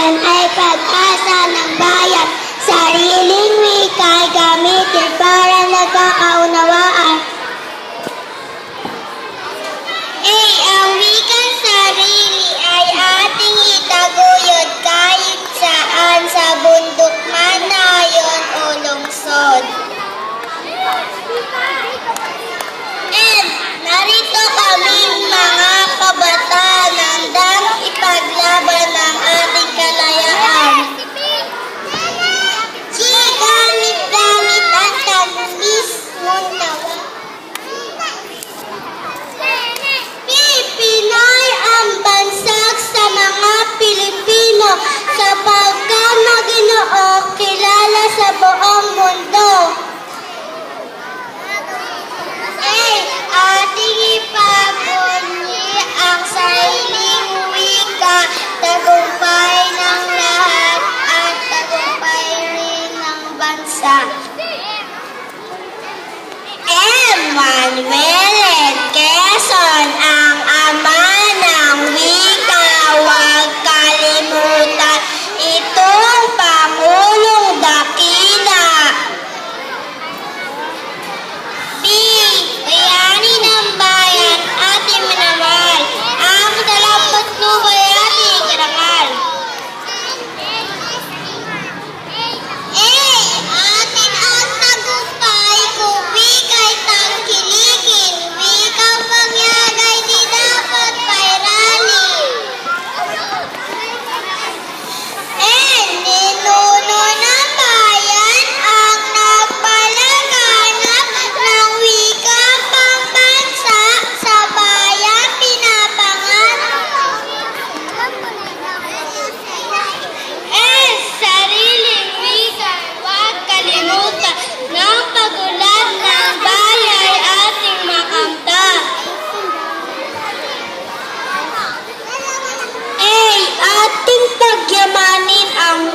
bayan ay pag-asa ng bayan. Sariling wika ay gamitin para nagkakaunawaan. Ang wikang sarili ay ating itaguyod kahit saan, sa bundok man, nayon o lungsod. Narito kaming mga kabataan na handang ipaglaban ang ating kalayaan. Gamit-gamit ang mismong tawa. Pinoy ang bansag sa mga Pilipino, sapagkat Ginoo kilala sa buong mundo. Ating ipagpuni ang sariling wika, tagumpay ng lahat at tagumpay rin ng bansa. Emmanuel Quezon, ang ama ng wika, huwag kalimutan itong Pangulong dakila. Bayani ng bayan, ating minamahal, ang dalampatnubay ating karangal. Atin ang tagumpay kung wika'y tangkilikin, wikang pangyagay di dapat pairali. Ninuno ng bayan ang nagpalaganap ng wika pambansa, sa bayan pinapangarap. Sariling wika, huwag kalimutan ng pagulat ng bayan ating makamtan. Ating pagyamanin ang